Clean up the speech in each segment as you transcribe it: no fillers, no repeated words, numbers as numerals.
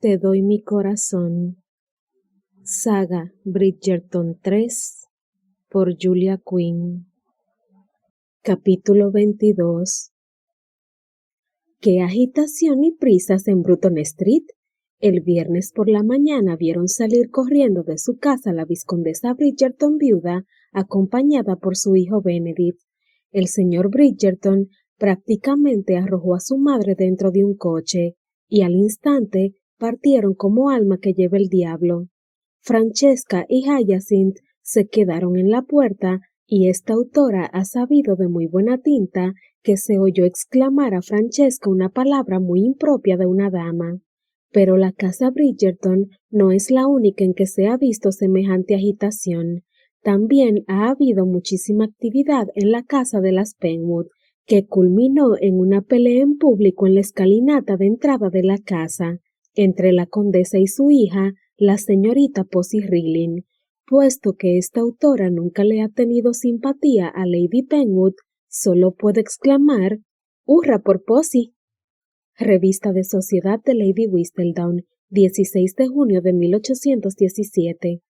Te doy mi corazón. Saga Bridgerton 3 por Julia Quinn. Capítulo 22. ¡Qué agitación y prisas en Bruton Street! El viernes por la mañana vieron salir corriendo de su casa la vizcondesa Bridgerton viuda, acompañada por su hijo Benedict. El señor Bridgerton prácticamente arrojó a su madre dentro de un coche, y al instante partieron como alma que lleva el diablo. Francesca y Hyacinth se quedaron en la puerta, y esta autora ha sabido de muy buena tinta que se oyó exclamar a Francesca una palabra muy impropia de una dama. Pero la casa Bridgerton no es la única en que se ha visto semejante agitación. También ha habido muchísima actividad en la casa de las Penwood, que culminó en una pelea en público en la escalinata de entrada de la casa, entre la condesa y su hija, la señorita Posy Rilling. Puesto que esta autora nunca le ha tenido simpatía a Lady Penwood, solo puede exclamar «¡Hurra por Posy!». Revista de Sociedad de Lady Whistledown, 16 de junio de 1817.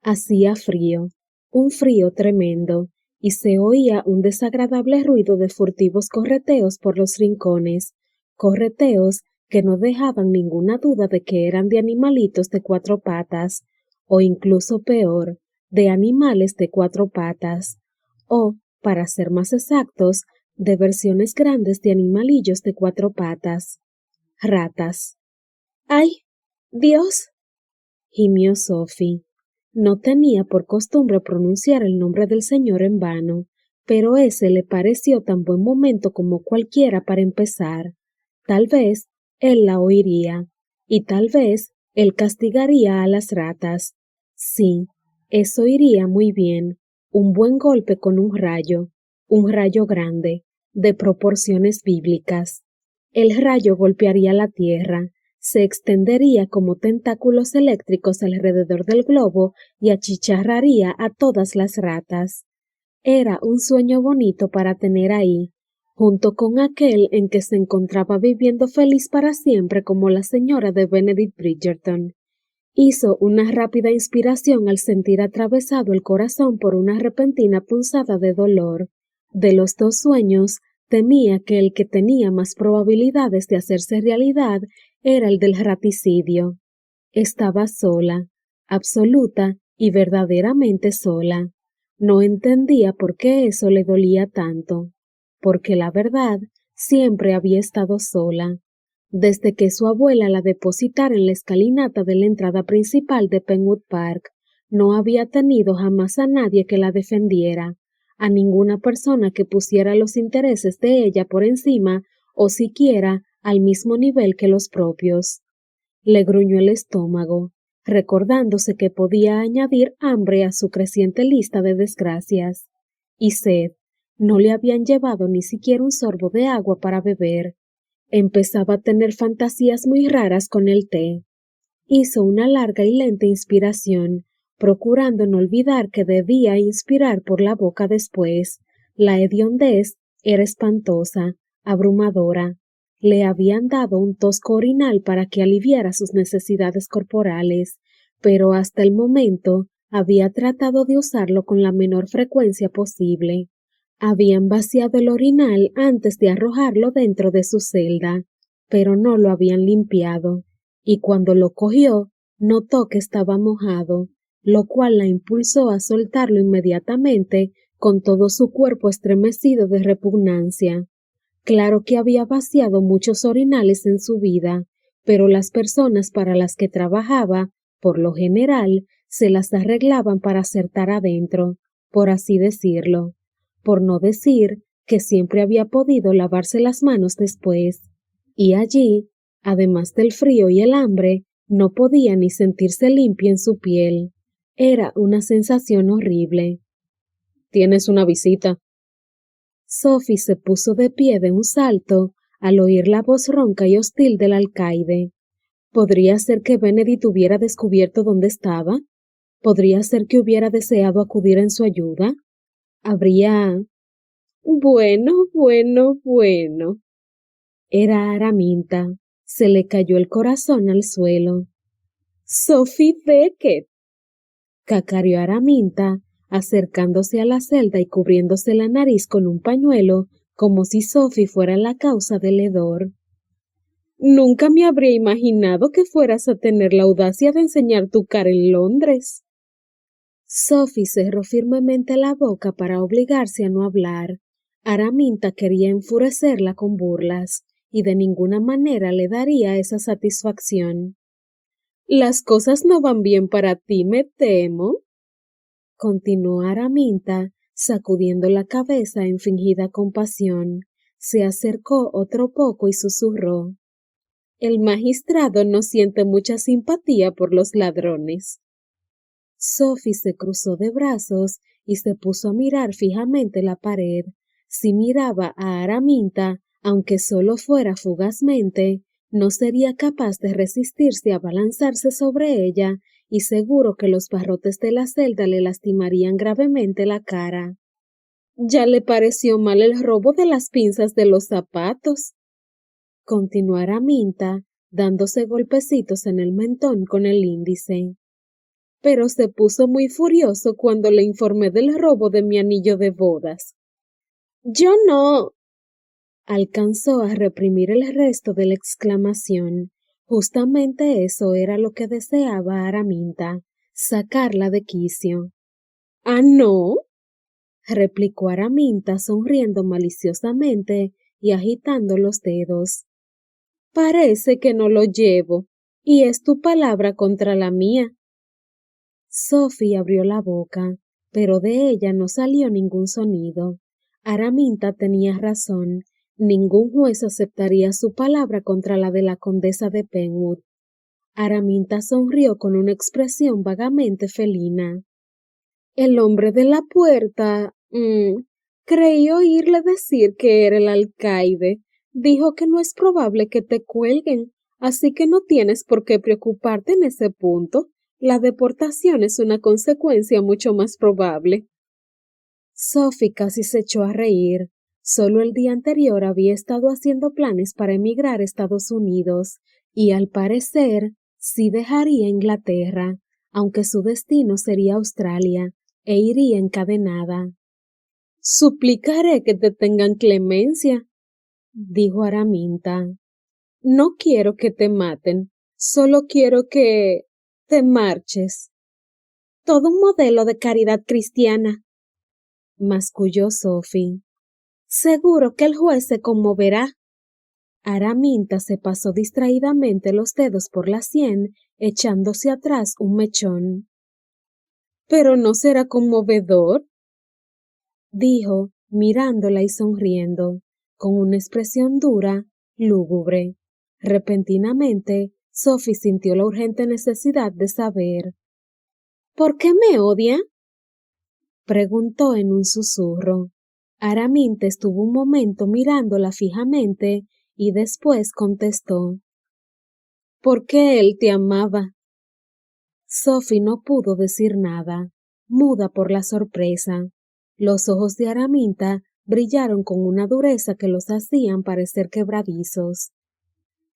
Hacía frío, un frío tremendo, y se oía un desagradable ruido de furtivos correteos por los rincones, correteos que no dejaban ninguna duda de que eran de animalitos de cuatro patas, o incluso peor, de animales de cuatro patas, o, para ser más exactos, de versiones grandes de animalillos de cuatro patas. Ratas. ¡Ay! ¡Dios! Gimió Sophie. No tenía por costumbre pronunciar el nombre del Señor en vano, pero ese le pareció tan buen momento como cualquiera para empezar. Tal vez él la oiría, y tal vez él castigaría a las ratas. Sí, eso iría muy bien. Un buen golpe con un rayo grande, de proporciones bíblicas. El rayo golpearía la tierra, se extendería como tentáculos eléctricos alrededor del globo y achicharraría a todas las ratas. Era un sueño bonito para tener ahí, junto con aquel en que se encontraba viviendo feliz para siempre como la señora de Benedict Bridgerton. Hizo una rápida inspiración al sentir atravesado el corazón por una repentina punzada de dolor. De los dos sueños, temía que el que tenía más probabilidades de hacerse realidad era el del raticidio. Estaba sola, absoluta y verdaderamente sola. No entendía por qué eso le dolía tanto, porque la verdad siempre había estado sola. Desde que su abuela la depositara en la escalinata de la entrada principal de Penwood Park, no había tenido jamás a nadie que la defendiera, a ninguna persona que pusiera los intereses de ella por encima o siquiera al mismo nivel que los propios. Le gruñó el estómago, recordándose que podía añadir hambre a su creciente lista de desgracias. Y sed, no le habían llevado ni siquiera un sorbo de agua para beber. Empezaba a tener fantasías muy raras con el té. Hizo una larga y lenta inspiración, procurando no olvidar que debía inspirar por la boca después. La hediondez era espantosa, abrumadora. Le habían dado un tosco orinal para que aliviara sus necesidades corporales, pero hasta el momento había tratado de usarlo con la menor frecuencia posible. Habían vaciado el orinal antes de arrojarlo dentro de su celda, pero no lo habían limpiado, y cuando lo cogió, notó que estaba mojado, lo cual la impulsó a soltarlo inmediatamente con todo su cuerpo estremecido de repugnancia. Claro que había vaciado muchos orinales en su vida, pero las personas para las que trabajaba, por lo general, se las arreglaban para acertar adentro, por así decirlo. Por no decir que siempre había podido lavarse las manos después, y allí, además del frío y el hambre, no podía ni sentirse limpia en su piel. Era una sensación horrible. «¿Tienes una visita?». Sophie se puso de pie de un salto al oír la voz ronca y hostil del alcaide. ¿Podría ser que Benedict hubiera descubierto dónde estaba? ¿Podría ser que hubiera deseado acudir en su ayuda? Habría... Bueno. Era Araminta, Se le cayó el corazón al suelo. «Sophie Beckett», cacareó Araminta, acercándose a la celda y cubriéndose la nariz con un pañuelo, como si Sophie fuera la causa del hedor. «Nunca me habría imaginado que fueras a tener la audacia de enseñar tu cara en Londres». Sophie cerró firmemente la boca para obligarse a no hablar. Araminta quería enfurecerla con burlas, y de ninguna manera le daría esa satisfacción. «Las cosas no van bien para ti, me temo», continuó Araminta, sacudiendo la cabeza en fingida compasión. Se acercó otro poco y susurró: «El magistrado no siente mucha simpatía por los ladrones». Sophie se cruzó de brazos y se puso a mirar fijamente la pared. Si miraba a Araminta, aunque solo fuera fugazmente, no sería capaz de resistirse a abalanzarse sobre ella, y seguro que los barrotes de la celda le lastimarían gravemente la cara. «Ya le pareció mal el robo de las pinzas de los zapatos», continuó Araminta, dándose golpecitos en el mentón con el índice. «Pero se puso muy furioso cuando le informé del robo de mi anillo de bodas». «Yo no», alcanzó a reprimir el resto de la exclamación. Justamente eso era lo que deseaba Araminta, sacarla de quicio. «¿Ah, no?», replicó Araminta sonriendo maliciosamente y agitando los dedos. «Parece que no lo llevo, y es tu palabra contra la mía». Sophie abrió la boca, pero de ella no salió ningún sonido. Araminta tenía razón. Ningún juez aceptaría su palabra contra la de la condesa de Penwood. Araminta sonrió con una expresión vagamente felina. «El hombre de la puerta, creí oírle decir que era el alcaide. Dijo que no es probable que te cuelguen, así que no tienes por qué preocuparte en ese punto. La deportación es una consecuencia mucho más probable». Sophie casi se echó a reír. Solo el día anterior había estado haciendo planes para emigrar a Estados Unidos, y al parecer sí dejaría Inglaterra, aunque su destino sería Australia, e iría encadenada. «Suplicaré que te tengan clemencia», dijo Araminta. «No quiero que te maten, solo quiero que te marches». «Todo un modelo de caridad cristiana», masculló Sophie. «Seguro que el juez se conmoverá». Araminta se pasó distraídamente los dedos por la sien, echándose atrás un mechón. «¿Pero no será conmovedor?», dijo, mirándola y sonriendo, con una expresión dura, lúgubre. Repentinamente, Sophie sintió la urgente necesidad de saber. «¿Por qué me odia?», preguntó en un susurro. Araminta estuvo un momento mirándola fijamente y después contestó: «Porque él te amaba». Sophie no pudo decir nada, muda por la sorpresa. Los ojos de Araminta brillaron con una dureza que los hacían parecer quebradizos.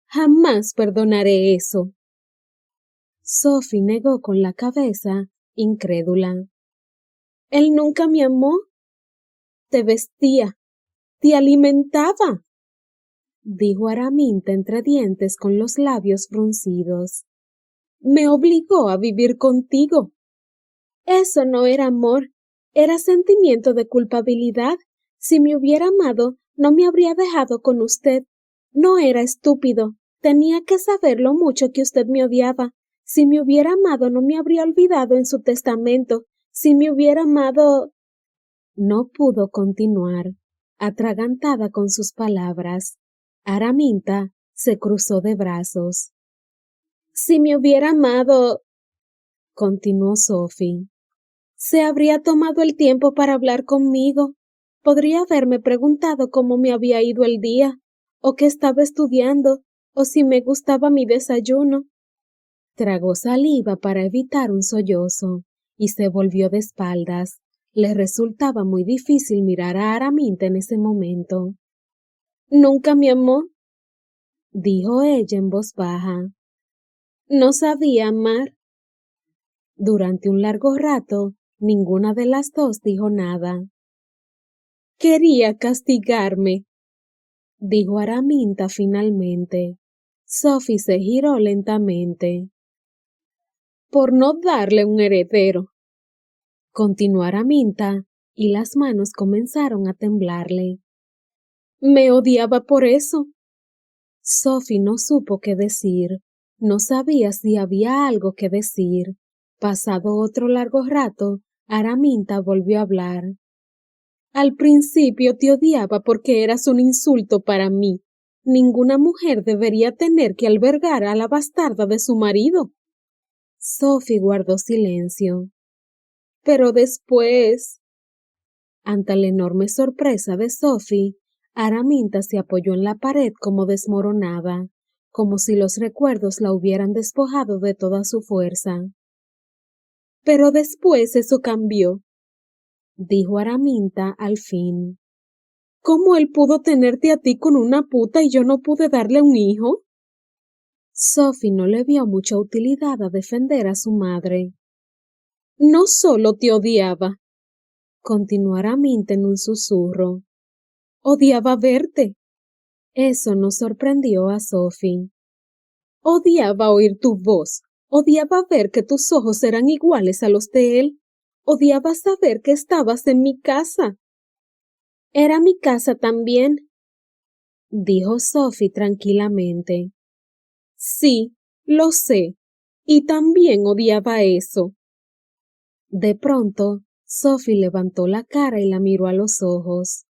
«Jamás perdonaré eso». Sophie negó con la cabeza, incrédula. «Él nunca me amó. Te vestía, te alimentaba», dijo Araminta entre dientes con los labios fruncidos. «Me obligó a vivir contigo». «Eso no era amor, era sentimiento de culpabilidad. Si me hubiera amado, no me habría dejado con usted. No era estúpido, tenía que saber lo mucho que usted me odiaba. Si me hubiera amado, no me habría olvidado en su testamento. Si me hubiera amado...» No pudo continuar, atragantada con sus palabras. Araminta se cruzó de brazos. «Si me hubiera amado», continuó Sophie, «se habría tomado el tiempo para hablar conmigo. Podría haberme preguntado cómo me había ido el día, o qué estaba estudiando, o si me gustaba mi desayuno». Tragó saliva para evitar un sollozo y se volvió de espaldas. Le resultaba muy difícil mirar a Araminta en ese momento. «¿Nunca me amó?», dijo ella en voz baja. No sabía amar. Durante un largo rato, ninguna de las dos dijo nada. Quería castigarme, dijo Araminta finalmente. Sophie se giró lentamente. Por no darle un heredero, continuó Araminta, y las manos comenzaron a temblarle. Me odiaba por eso. Sophie no supo qué decir. No sabía si había algo que decir. Pasado otro largo rato, Araminta volvió a hablar. Al principio te odiaba porque eras un insulto para mí. Ninguna mujer debería tener que albergar a la bastarda de su marido. Sophie guardó silencio. Pero después, ante la enorme sorpresa de Sophie, Araminta se apoyó en la pared como desmoronada, como si los recuerdos la hubieran despojado de toda su fuerza. Pero después eso cambió, dijo Araminta al fin. ¿Cómo él pudo tenerte a ti con una puta y yo no pude darle un hijo? Sophie no le vio mucha utilidad a defender a su madre. No solo te odiaba, continuó Araminta en un susurro. Odiaba verte. Eso no sorprendió a Sophie. Odiaba oír tu voz. Odiaba ver que tus ojos eran iguales a los de él. Odiaba saber que estabas en mi casa. Era mi casa también, dijo Sophie tranquilamente. Sí, lo sé. Y también odiaba eso. De pronto, Sophie levantó la cara y la miró a los ojos.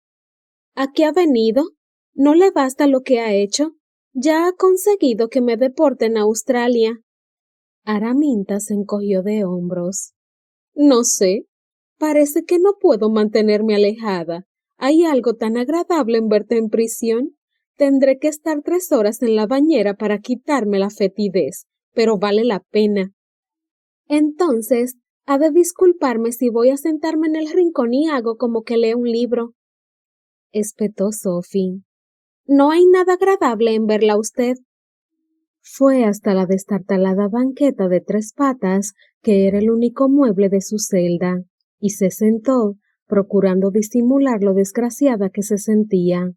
¿A qué ha venido? ¿No le basta lo que ha hecho? Ya ha conseguido que me deporten a Australia. Araminta se encogió de hombros. No sé. Parece que no puedo mantenerme alejada. ¿Hay algo tan agradable en verte en prisión? Tendré que estar 3 horas en la bañera para quitarme la fetidez, pero vale la pena. Entonces, ha de disculparme si voy a sentarme en el rincón y hago como que leo un libro, espetó Sophie. No hay nada agradable en verla a usted. Fue hasta la destartalada banqueta de 3 patas, que era el único mueble de su celda, y se sentó, procurando disimular lo desgraciada que se sentía.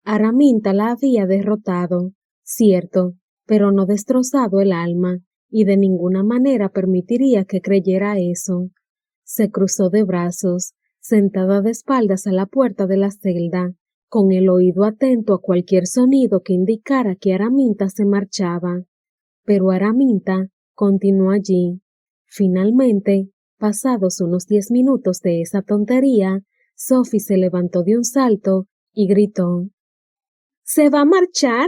Araminta la había derrotado, cierto, pero no destrozado el alma, y de ninguna manera permitiría que creyera eso. Se cruzó de brazos, sentada de espaldas a la puerta de la celda, con el oído atento a cualquier sonido que indicara que Araminta se marchaba. Pero Araminta continuó allí. Finalmente, pasados unos 10 minutos de esa tontería, Sophie se levantó de un salto y gritó. ¿Se va a marchar?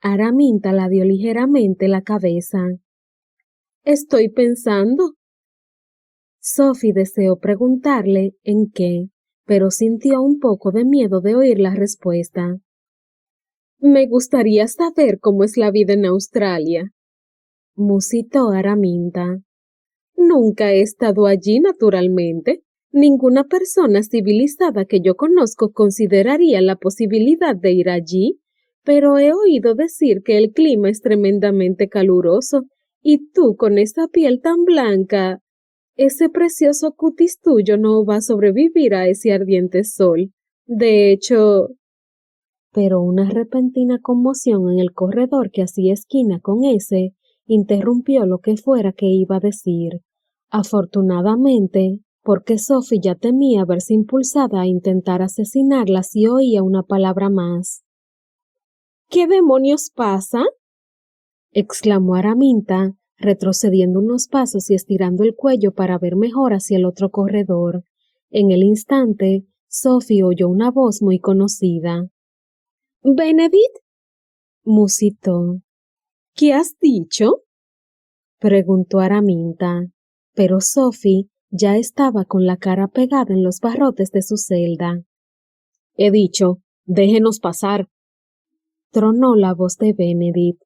Araminta la dio ligeramente la cabeza. Estoy pensando. Sophie deseó preguntarle en qué, pero sintió un poco de miedo de oír la respuesta. Me gustaría saber cómo es la vida en Australia, musitó Araminta. Nunca he estado allí, naturalmente. Ninguna persona civilizada que yo conozco consideraría la posibilidad de ir allí, pero he oído decir que el clima es tremendamente caluroso, y tú con esa piel tan blanca, ese precioso cutis tuyo no va a sobrevivir a ese ardiente sol. De hecho, pero una repentina conmoción en el corredor que hacía esquina con ese interrumpió lo que fuera que iba a decir. Afortunadamente, porque Sophie ya temía verse impulsada a intentar asesinarla si oía una palabra más. ¿Qué demonios pasa? Exclamó Araminta, retrocediendo unos pasos y estirando el cuello para ver mejor hacia el otro corredor. En el instante, Sophie oyó una voz muy conocida. —¿Benedict? —musitó. —¿Qué has dicho? —preguntó Araminta, pero Sophie ya estaba con la cara pegada en los barrotes de su celda. —He dicho, déjenos pasar —tronó la voz de Benedict.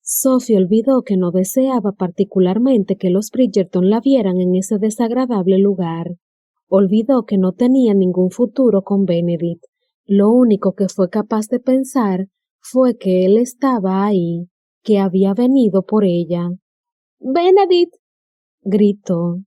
Sophie olvidó que no deseaba particularmente que los Bridgerton la vieran en ese desagradable lugar. Olvidó que no tenía ningún futuro con Benedict. Lo único que fue capaz de pensar fue que él estaba ahí, que había venido por ella. —¡Benedict! —gritó.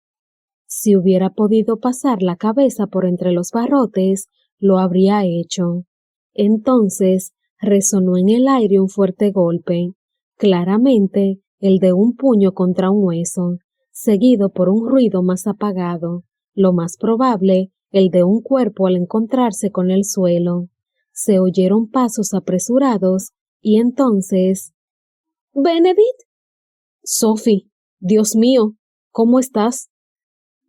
Si hubiera podido pasar la cabeza por entre los barrotes, lo habría hecho. Entonces resonó en el aire un fuerte golpe, claramente el de un puño contra un hueso, seguido por un ruido más apagado, lo más probable el de un cuerpo al encontrarse con el suelo. Se oyeron pasos apresurados y entonces... —¿Benedict? —Sophie, Dios mío, ¿cómo estás?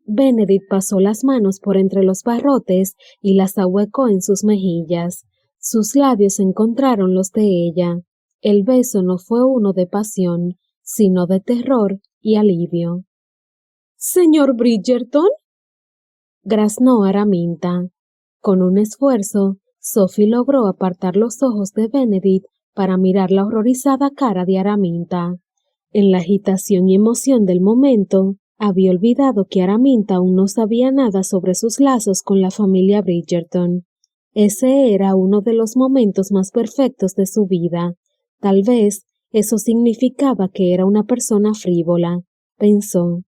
Benedict pasó las manos por entre los barrotes y las ahuecó en sus mejillas. Sus labios encontraron los de ella. El beso no fue uno de pasión, sino de terror y alivio. —¿Señor Bridgerton? —graznó Araminta. Con un esfuerzo, Sophie logró apartar los ojos de Benedict para mirar la horrorizada cara de Araminta. En la agitación y emoción del momento, había olvidado que Araminta aún no sabía nada sobre sus lazos con la familia Bridgerton. Ese era uno de los momentos más perfectos de su vida. Tal vez eso significaba que era una persona frívola, pensó.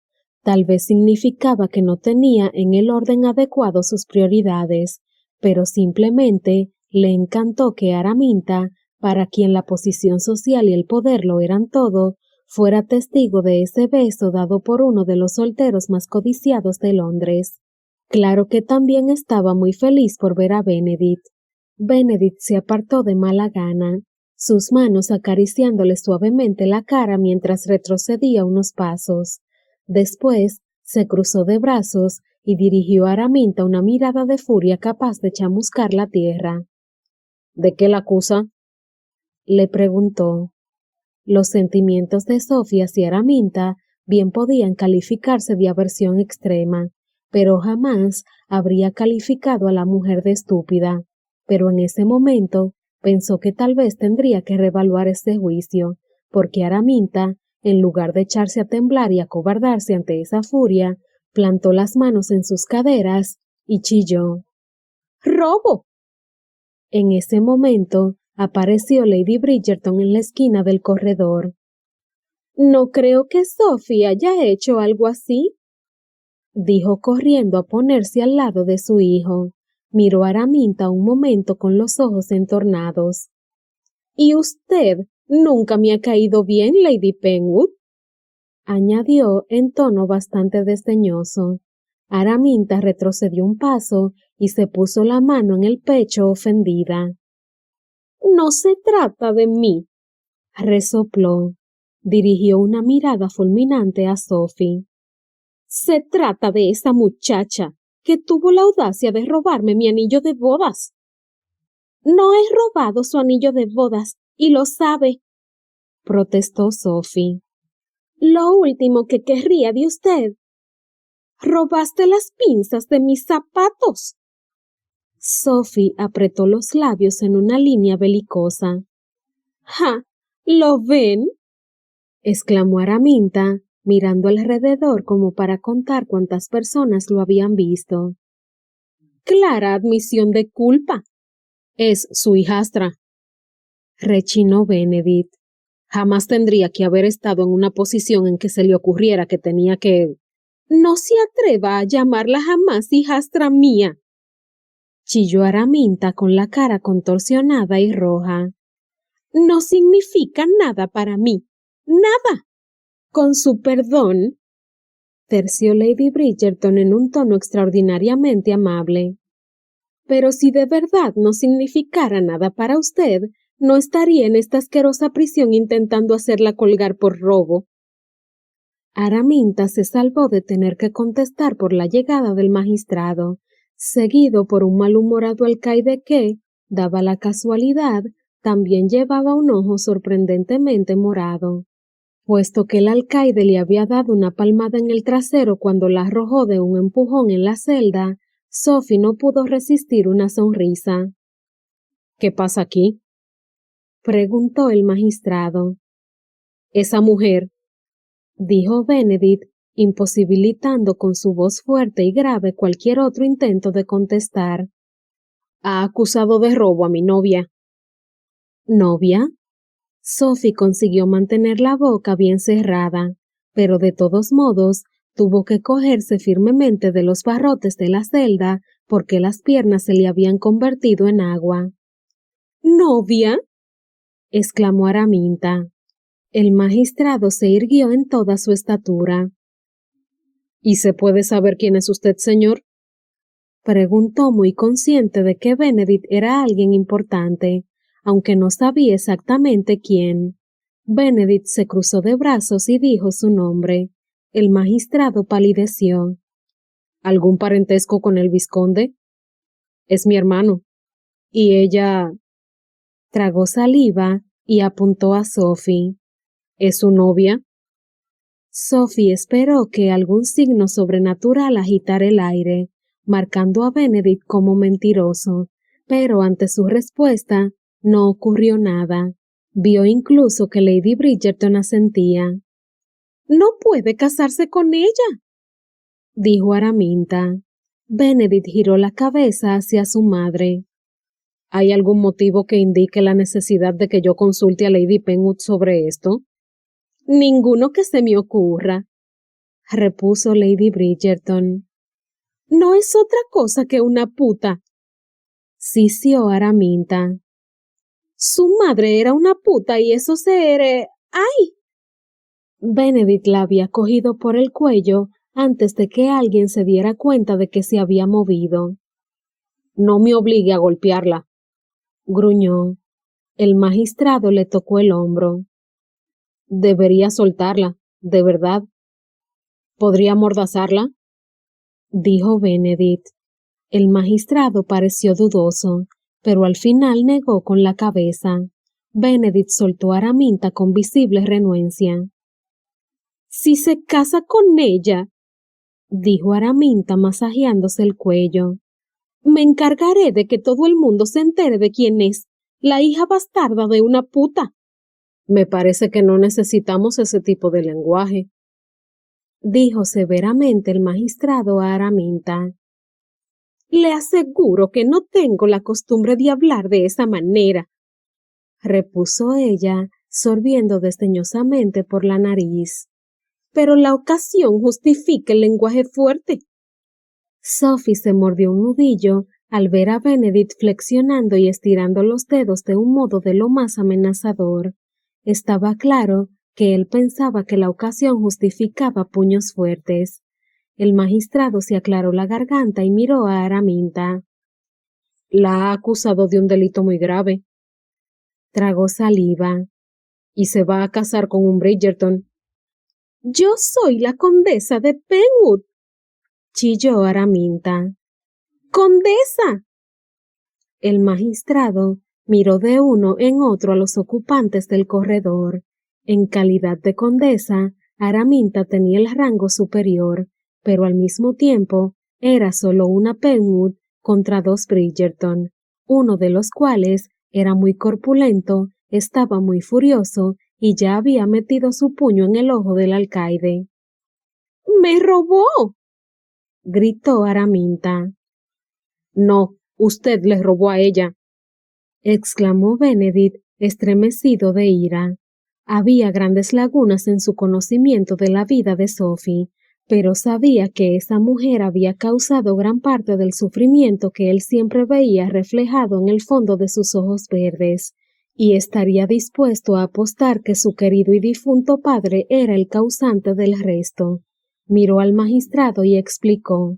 Tal vez significaba que no tenía en el orden adecuado sus prioridades, pero simplemente le encantó que Araminta, para quien la posición social y el poder lo eran todo, fuera testigo de ese beso dado por uno de los solteros más codiciados de Londres. Claro que también estaba muy feliz por ver a Benedict. Benedict se apartó de mala gana, sus manos acariciándole suavemente la cara mientras retrocedía unos pasos. Después se cruzó de brazos y dirigió a Araminta una mirada de furia capaz de chamuscar la tierra. —¿De qué la acusa? —le preguntó. Los sentimientos de Sophie hacia Araminta bien podían calificarse de aversión extrema, pero jamás habría calificado a la mujer de estúpida. Pero en ese momento pensó que tal vez tendría que reevaluar ese juicio, porque Araminta, en lugar de echarse a temblar y acobardarse ante esa furia, plantó las manos en sus caderas y chilló. —¡Robo! En ese momento apareció Lady Bridgerton en la esquina del corredor. —No creo que Sophie haya hecho algo así —dijo corriendo a ponerse al lado de su hijo. Miró a Araminta un momento con los ojos entornados. —¿Y usted nunca me ha caído bien, Lady Penwood? —añadió en tono bastante desdeñoso. Araminta retrocedió un paso y se puso la mano en el pecho ofendida. —No se trata de mí —resopló. Dirigió una mirada fulminante a Sophie. —Se trata de esa muchacha que tuvo la audacia de robarme mi anillo de bodas. —No he robado su anillo de bodas, y lo sabe —protestó Sophie. —Lo último que querría de usted. —¡Robaste las pinzas de mis zapatos! Sophie apretó los labios en una línea belicosa. —¡Ja! ¿Lo ven? —exclamó Araminta, mirando alrededor como para contar cuántas personas lo habían visto. —Clara admisión de culpa. Es su hijastra —rechinó Benedict. Jamás tendría que haber estado en una posición en que se le ocurriera que tenía que... —No se atreva a llamarla jamás hijastra mía —chilló Araminta con la cara contorsionada y roja. —No significa nada para mí. ¡Nada! Con su perdón —terció Lady Bridgerton en un tono extraordinariamente amable—. Pero si de verdad no significara nada para usted, no estaría en esta asquerosa prisión intentando hacerla colgar por robo. Araminta se salvó de tener que contestar por la llegada del magistrado, seguido por un malhumorado alcaide que, daba la casualidad, también llevaba un ojo sorprendentemente morado. Puesto que el alcaide le había dado una palmada en el trasero cuando la arrojó de un empujón en la celda, Sophie no pudo resistir una sonrisa. —¿Qué pasa aquí? —preguntó el magistrado. —Esa mujer —dijo Benedict, imposibilitando con su voz fuerte y grave cualquier otro intento de contestar—, ha acusado de robo a mi novia. ¿Novia? Sophie consiguió mantener la boca bien cerrada, pero de todos modos tuvo que cogerse firmemente de los barrotes de la celda porque las piernas se le habían convertido en agua. ¿Novia? Exclamó Araminta. El magistrado se irguió en toda su estatura. ¿Y se puede saber quién es usted, señor? Preguntó, muy consciente de que Benedict era alguien importante, aunque no sabía exactamente quién. Benedict se cruzó de brazos y dijo su nombre. El magistrado palideció. ¿Algún parentesco con el vizconde? Es mi hermano. Y ella... Tragó saliva y apuntó a Sophie. ¿Es su novia? Sophie esperó que algún signo sobrenatural agitara el aire, marcando a Benedict como mentiroso, pero ante su respuesta no ocurrió nada. Vio incluso que Lady Bridgerton asentía. «No puede casarse con ella», dijo Araminta. Benedict giró la cabeza hacia su madre. ¿Hay algún motivo que indique la necesidad de que yo consulte a Lady Penwood sobre esto? Ninguno que se me ocurra, repuso Lady Bridgerton. No es otra cosa que una puta, sisió Araminta. Su madre era una puta y eso ¡Ay! Benedict la había cogido por el cuello antes de que alguien se diera cuenta de que se había movido. No me obligue a golpearla, gruñó. El magistrado le tocó el hombro. Debería soltarla, de verdad. ¿Podría amordazarla? Dijo Benedict. El magistrado pareció dudoso, pero al final negó con la cabeza. Benedict soltó a Araminta con visible renuencia. Si se casa con ella, dijo Araminta masajeándose el cuello, me encargaré de que todo el mundo se entere de quién es, la hija bastarda de una puta. Me parece que no necesitamos ese tipo de lenguaje, dijo severamente el magistrado a Araminta. Le aseguro que no tengo la costumbre de hablar de esa manera, repuso ella, sorbiendo desdeñosamente por la nariz. Pero la ocasión justifica el lenguaje fuerte. Sophie se mordió un nudillo al ver a Benedict flexionando y estirando los dedos de un modo de lo más amenazador. Estaba claro que él pensaba que la ocasión justificaba puños fuertes. El magistrado se aclaró la garganta y miró a Araminta. La ha acusado de un delito muy grave. Tragó saliva. Y se va a casar con un Bridgerton. Yo soy la condesa de Penwood, chilló Araminta. ¡Condesa! El magistrado miró de uno en otro a los ocupantes del corredor. En calidad de condesa, Araminta tenía el rango superior, pero al mismo tiempo era solo una Penwood contra dos Bridgerton, uno de los cuales era muy corpulento, estaba muy furioso y ya había metido su puño en el ojo del alcaide. ¡Me robó!, gritó Araminta. No, usted le robó a ella, exclamó Benedict, estremecido de ira. Había grandes lagunas en su conocimiento de la vida de Sophie, pero sabía que esa mujer había causado gran parte del sufrimiento que él siempre veía reflejado en el fondo de sus ojos verdes, y estaría dispuesto a apostar que su querido y difunto padre era el causante del resto. Miró al magistrado y explicó.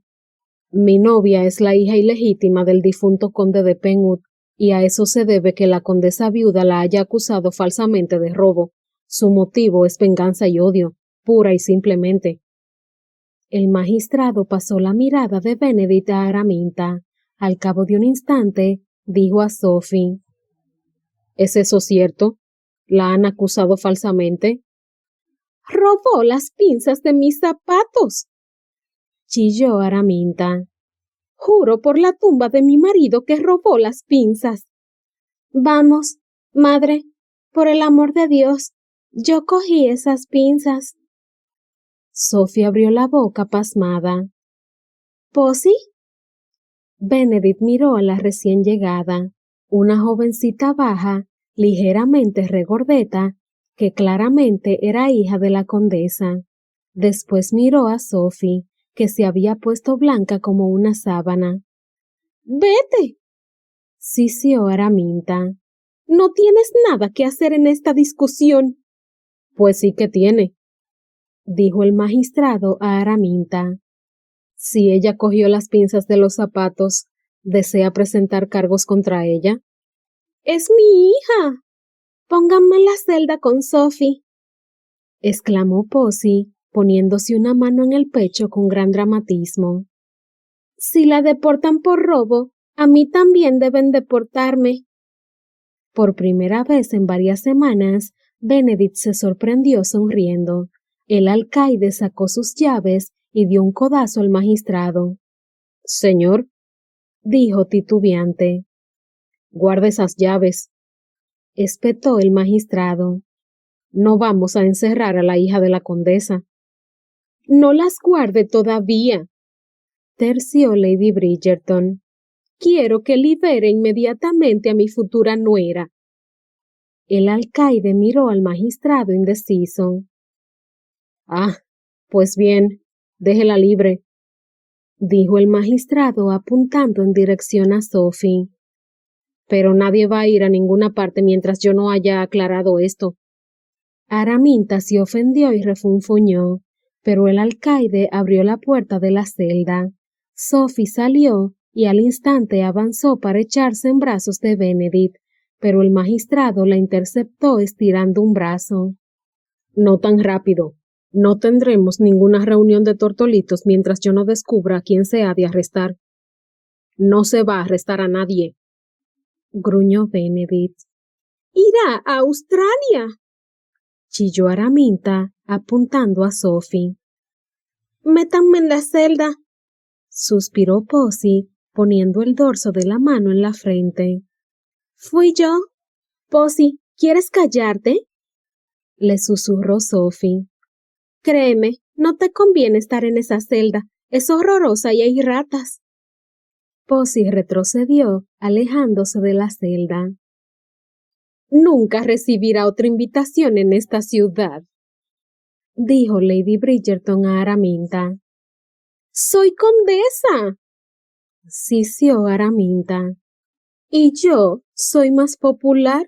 Mi novia es la hija ilegítima del difunto conde de Penwood, y a eso se debe que la condesa viuda la haya acusado falsamente de robo. Su motivo es venganza y odio, pura y simplemente. El magistrado pasó la mirada de Benedict a Araminta. Al cabo de un instante, dijo a Sophie. ¿Es eso cierto? ¿La han acusado falsamente? ¡Robó las pinzas de mis zapatos!, chilló Araminta. Juro por la tumba de mi marido que robó las pinzas. Vamos, madre, por el amor de Dios, yo cogí esas pinzas. Sophie abrió la boca pasmada. ¿Posy? Benedict miró a la recién llegada, una jovencita baja, ligeramente regordeta, que claramente era hija de la condesa. Después miró a Sophie, que se había puesto blanca como una sábana. ¡Vete!, sisió Araminta. No tienes nada que hacer en esta discusión. Pues sí que tiene, dijo el magistrado a Araminta. Si ella cogió las pinzas de los zapatos, ¿desea presentar cargos contra ella? ¡Es mi hija! Pónganme en la celda con Sophie, exclamó Posey, poniéndose una mano en el pecho con gran dramatismo. Si la deportan por robo, a mí también deben deportarme. Por primera vez en varias semanas, Benedict se sorprendió sonriendo. El alcaide sacó sus llaves y dio un codazo al magistrado. Señor, dijo titubeante. Guarde esas llaves, espetó el magistrado. No vamos a encerrar a la hija de la condesa. No las guarde todavía, terció Lady Bridgerton. Quiero que libere inmediatamente a mi futura nuera. El alcaide miró al magistrado indeciso. Ah, pues bien, déjela libre, dijo el magistrado apuntando en dirección a Sophie. Pero nadie va a ir a ninguna parte mientras yo no haya aclarado esto. Araminta se ofendió y refunfuñó, pero el alcaide abrió la puerta de la celda. Sophie salió y al instante avanzó para echarse en brazos de Benedict, pero el magistrado la interceptó estirando un brazo. No tan rápido. No tendremos ninguna reunión de tortolitos mientras yo no descubra a quién se ha de arrestar. No se va a arrestar a nadie, gruñó Benedict. ¡Irá a Australia!, chilló Araminta, apuntando a Sophie. Métanme en la celda, suspiró Posey, poniendo el dorso de la mano en la frente. ¿Fui yo? Posey, ¿quieres callarte?, le susurró Sophie. Créeme, no te conviene estar en esa celda. Es horrorosa y hay ratas. Posey retrocedió, alejándose de la celda. Nunca recibirá otra invitación en esta ciudad, dijo Lady Bridgerton a Araminta. ¡Soy condesa!, sisió Araminta. ¿Y yo soy más popular?,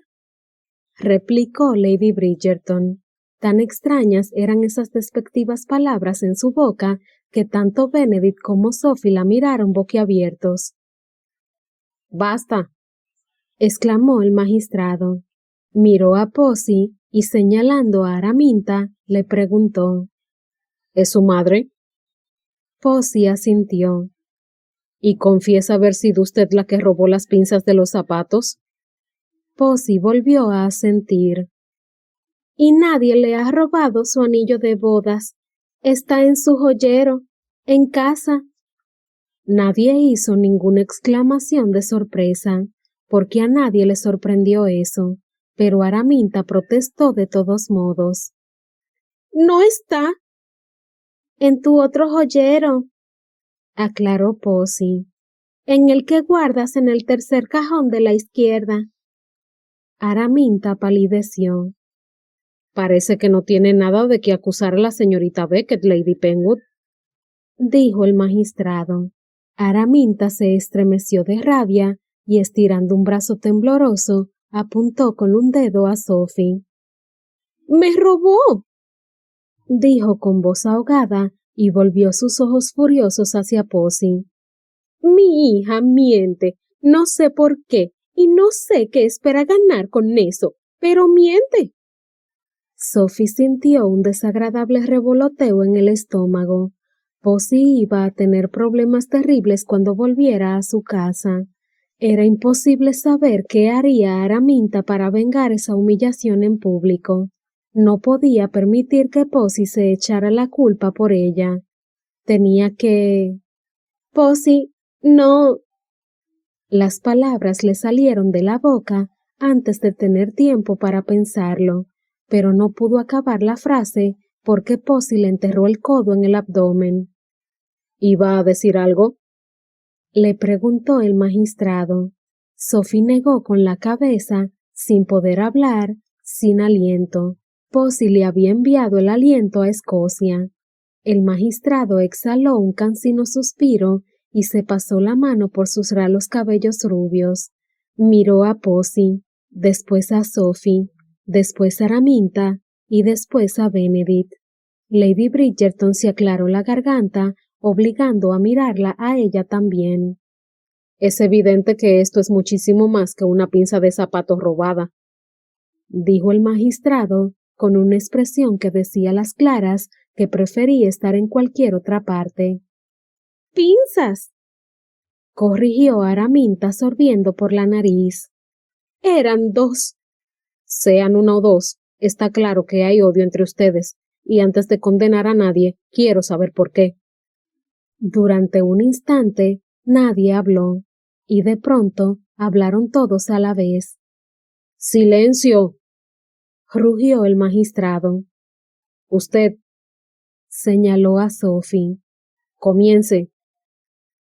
replicó Lady Bridgerton. Tan extrañas eran esas despectivas palabras en su boca que tanto Benedict como Sophie la miraron boquiabiertos. ¡Basta!, exclamó el magistrado. Miró a Posey y señalando a Araminta, le preguntó. ¿Es su madre? Posey asintió. ¿Y confiesa haber sido usted la que robó las pinzas de los zapatos? Posey volvió a asentir. Y nadie le ha robado su anillo de bodas. Está en su joyero, en casa. Nadie hizo ninguna exclamación de sorpresa, porque a nadie le sorprendió eso, pero Araminta protestó de todos modos. ¿No está? En tu otro joyero, aclaró Posey, en el que guardas en el tercer cajón de la izquierda. Araminta palideció. Parece que no tiene nada de qué acusar a la señorita Beckett, Lady Penwood, dijo el magistrado. Araminta se estremeció de rabia y estirando un brazo tembloroso, apuntó con un dedo a Sophie. ¡Me robó!, dijo con voz ahogada y volvió sus ojos furiosos hacia Posey. Mi hija miente, no sé por qué, y no sé qué espera ganar con eso, pero miente. Sophie sintió un desagradable revoloteo en el estómago. Posey iba a tener problemas terribles cuando volviera a su casa. Era imposible saber qué haría Araminta para vengar esa humillación en público. No podía permitir que Posey se echara la culpa por ella. Tenía que... Posey, no... Las palabras le salieron de la boca antes de tener tiempo para pensarlo, pero no pudo acabar la frase porque Posey le enterró el codo en el abdomen. ¿Iba a decir algo?, le preguntó el magistrado. Sophie negó con la cabeza, sin poder hablar, sin aliento. Posey le había enviado el aliento a Escocia. El magistrado exhaló un cansino suspiro y se pasó la mano por sus ralos cabellos rubios. Miró a Posey, después a Sophie, después a Araminta y después a Benedict. Lady Bridgerton se aclaró la garganta, obligando a mirarla a ella también. Es evidente que esto es muchísimo más que una pinza de zapatos robada, dijo el magistrado, con una expresión que decía a las claras que prefería estar en cualquier otra parte. —¡Pinzas! —corrigió Araminta sorbiendo por la nariz. —Eran 2. Sean 1 o 2, está claro que hay odio entre ustedes, y antes de condenar a nadie, quiero saber por qué. Durante un instante, nadie habló, y de pronto hablaron todos a la vez. —¡Silencio! —rugió el magistrado. —Usted —señaló a Sophie—, comience.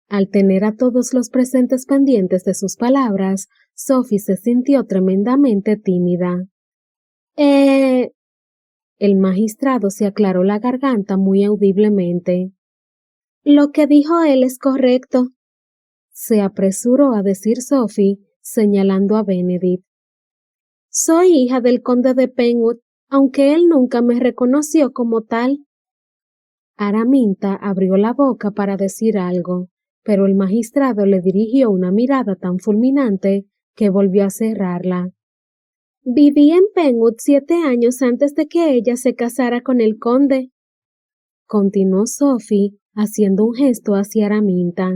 Al tener a todos los presentes pendientes de sus palabras, Sophie se sintió tremendamente tímida. El magistrado se aclaró la garganta muy audiblemente. —Lo que dijo él es correcto —se apresuró a decir Sophie, señalando a Benedict—. Soy hija del conde de Penwood, aunque él nunca me reconoció como tal. Araminta abrió la boca para decir algo, pero el magistrado le dirigió una mirada tan fulminante que volvió a cerrarla. Viví en Penwood 7 años antes de que ella se casara con el conde, continuó Sophie, haciendo un gesto hacia Araminta.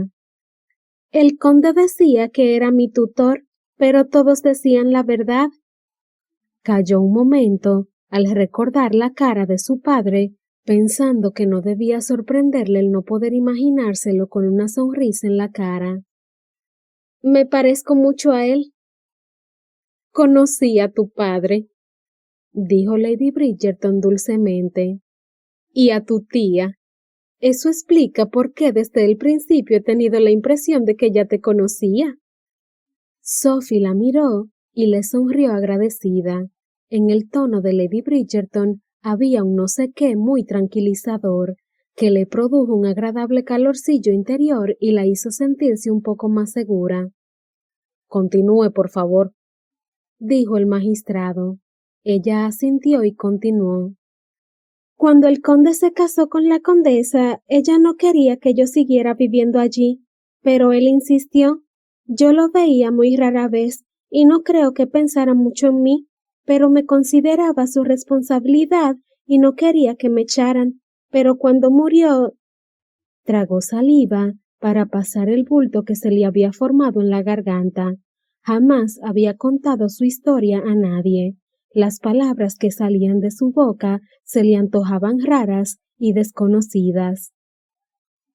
El conde decía que era mi tutor, pero todos decían la verdad. Calló un momento al recordar la cara de su padre, pensando que no debía sorprenderle el no poder imaginárselo con una sonrisa en la cara. Me parezco mucho a él. Conocí a tu padre, dijo Lady Bridgerton dulcemente, y a tu tía. Eso explica por qué desde el principio he tenido la impresión de que ya te conocía. Sophie la miró y le sonrió agradecida. En el tono de Lady Bridgerton había un no sé qué muy tranquilizador, que le produjo un agradable calorcillo interior y la hizo sentirse un poco más segura. Continúe, por favor, dijo el magistrado. Ella asintió y continuó. Cuando el conde se casó con la condesa, ella no quería que yo siguiera viviendo allí, pero él insistió. Yo lo veía muy rara vez y no creo que pensara mucho en mí, pero me consideraba su responsabilidad y no quería que me echaran. Pero cuando murió, tragó saliva para pasar el bulto que se le había formado en la garganta. Jamás había contado su historia a nadie. Las palabras que salían de su boca se le antojaban raras y desconocidas.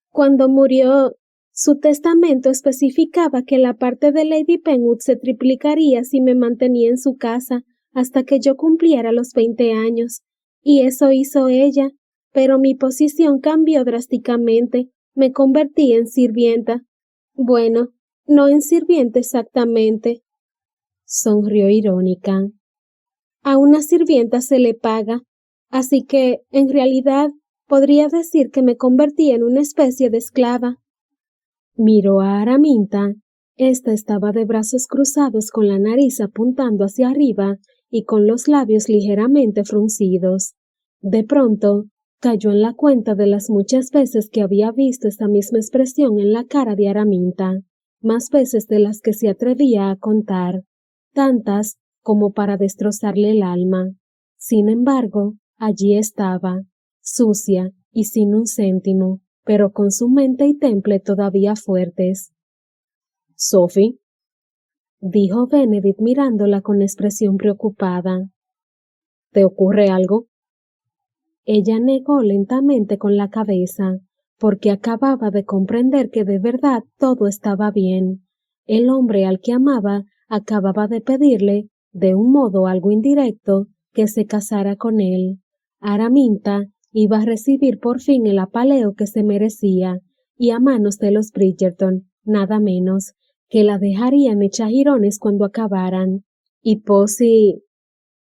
Cuando murió, su testamento especificaba que la parte de Lady Penwood se triplicaría si me mantenía en su casa hasta que yo cumpliera los 20 años, y eso hizo ella, pero mi posición cambió drásticamente. Me convertí en sirvienta. Bueno, no en sirvienta exactamente. Sonrió irónica. A una sirvienta se le paga, así que, en realidad, podría decir que me convertí en una especie de esclava. Miró a Araminta. Esta estaba de brazos cruzados con la nariz apuntando hacia arriba y con los labios ligeramente fruncidos. De pronto, cayó en la cuenta de las muchas veces que había visto esta misma expresión en la cara de Araminta, más veces de las que se atrevía a contar, tantas como para destrozarle el alma. Sin embargo, allí estaba, sucia y sin un céntimo, pero con su mente y temple todavía fuertes. —Sophie —dijo Benedict mirándola con expresión preocupada—, ¿te ocurre algo? Ella negó lentamente con la cabeza, porque acababa de comprender que de verdad todo estaba bien. El hombre al que amaba acababa de pedirle, de un modo algo indirecto, que se casara con él. Araminta iba a recibir por fin el apaleo que se merecía, y a manos de los Bridgerton, nada menos, que la dejarían hecha jirones cuando acabaran. Y Posey,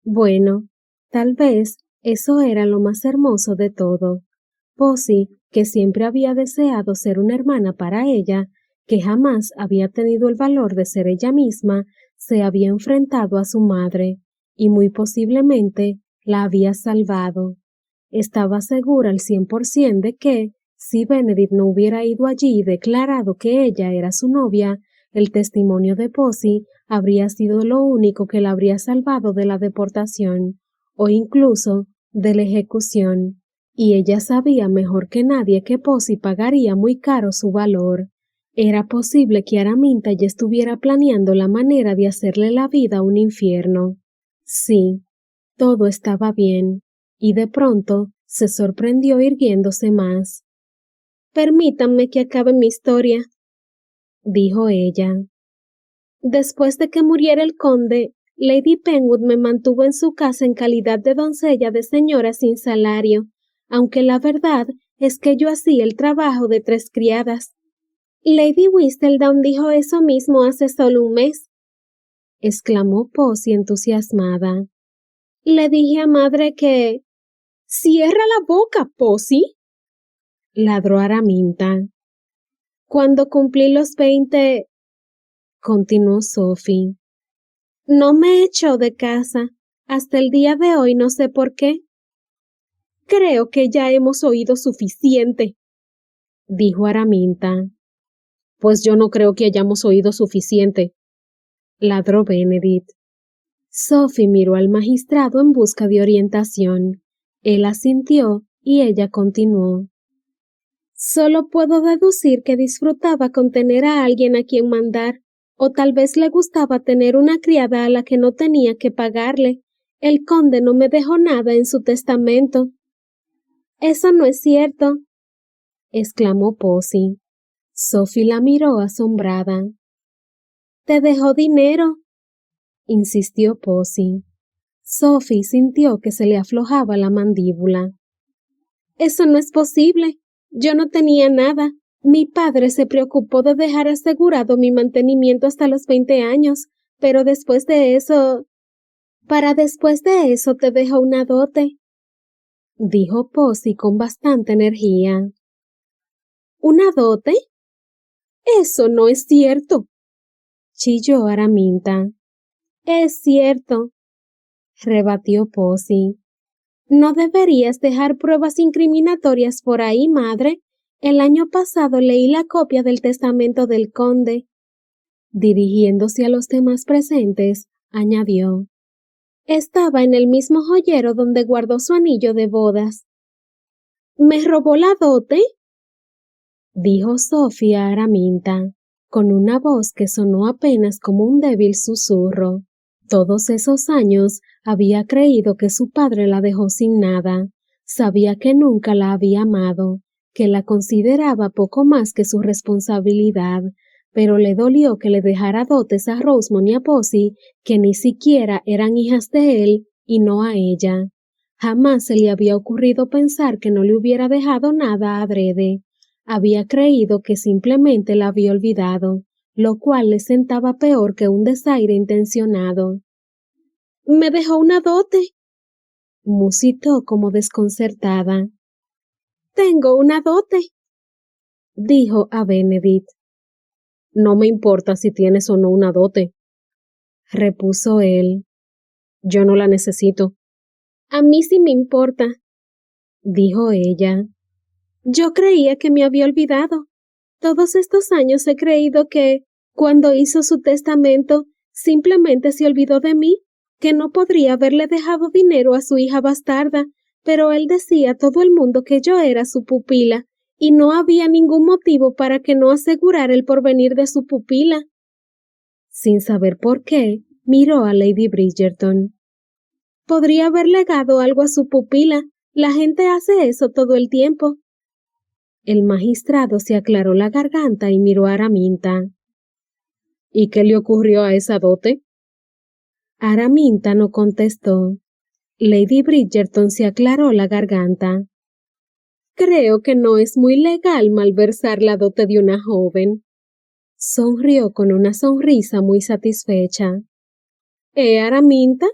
bueno, tal vez eso era lo más hermoso de todo. Posey, que siempre había deseado ser una hermana para ella, que jamás había tenido el valor de ser ella misma, se había enfrentado a su madre, y muy posiblemente la había salvado. Estaba segura al 100% de que, si Benedict no hubiera ido allí y declarado que ella era su novia, el testimonio de Posey habría sido lo único que la habría salvado de la deportación, o incluso de la ejecución, y ella sabía mejor que nadie que Posey pagaría muy caro su valor. Era posible que Araminta ya estuviera planeando la manera de hacerle la vida un infierno. Sí, todo estaba bien, y de pronto se sorprendió irguiéndose más. Permítanme que acabe mi historia, dijo ella. Después de que muriera el conde, Lady Penwood me mantuvo en su casa en calidad de doncella de señora sin salario, aunque la verdad es que yo hacía el trabajo de 3 criadas. Lady Whistledown dijo eso mismo hace solo un mes, exclamó Posey entusiasmada. Le dije a madre que... ¡Cierra la boca, Posey!, ladró Araminta. Cuando cumplí los 20, continuó Sophie. No me echó de casa. Hasta el día de hoy no sé por qué. Creo que ya hemos oído suficiente, dijo Araminta. Pues yo no creo que hayamos oído suficiente, ladró Benedict. Sophie miró al magistrado en busca de orientación. Él asintió y ella continuó. Solo puedo deducir que disfrutaba con tener a alguien a quien mandar, o tal vez le gustaba tener una criada a la que no tenía que pagarle. El conde no me dejó nada en su testamento. Eso no es cierto, exclamó Posey. Sophie la miró asombrada. Te dejó dinero, insistió Posey. Sophie sintió que se le aflojaba la mandíbula. Eso no es posible. Yo no tenía nada. Mi padre se preocupó de dejar asegurado mi mantenimiento hasta los 20 años, pero después de eso... Para después de eso te dejó una dote, dijo Posey con bastante energía. ¿Una dote? Eso no es cierto, chilló Araminta. Es cierto, rebatió Posey. No deberías dejar pruebas incriminatorias por ahí, madre. El año pasado leí la copia del testamento del conde. Dirigiéndose a los demás presentes, añadió. Estaba en el mismo joyero donde guardó su anillo de bodas. ¿Me robó la dote?, dijo Sofía a Araminta, con una voz que sonó apenas como un débil susurro. Todos esos años había creído que su padre la dejó sin nada. Sabía que nunca la había amado, que la consideraba poco más que su responsabilidad, pero le dolió que le dejara dotes a Rosamond y a Posey, que ni siquiera eran hijas de él y no a ella. Jamás se le había ocurrido pensar que no le hubiera dejado nada adrede. Había creído que simplemente la había olvidado, lo cual le sentaba peor que un desaire intencionado. «Me dejó una dote», musitó como desconcertada. «Tengo una dote», dijo a Benedict. «No me importa si tienes o no una dote», repuso él. «Yo no la necesito». «A mí sí me importa», dijo ella. «Yo creía que me había olvidado. Todos estos años he creído que, cuando hizo su testamento, simplemente se olvidó de mí, que no podría haberle dejado dinero a su hija bastarda, pero él decía a todo el mundo que yo era su pupila, y no había ningún motivo para que no asegurara el porvenir de su pupila». Sin saber por qué, miró a Lady Bridgerton. «Podría haber legado algo a su pupila. La gente hace eso todo el tiempo». El magistrado se aclaró la garganta y miró a Araminta. ¿Y qué le ocurrió a esa dote? Araminta no contestó. Lady Bridgerton se aclaró la garganta. Creo que no es muy legal malversar la dote de una joven. Sonrió con una sonrisa muy satisfecha. Araminta,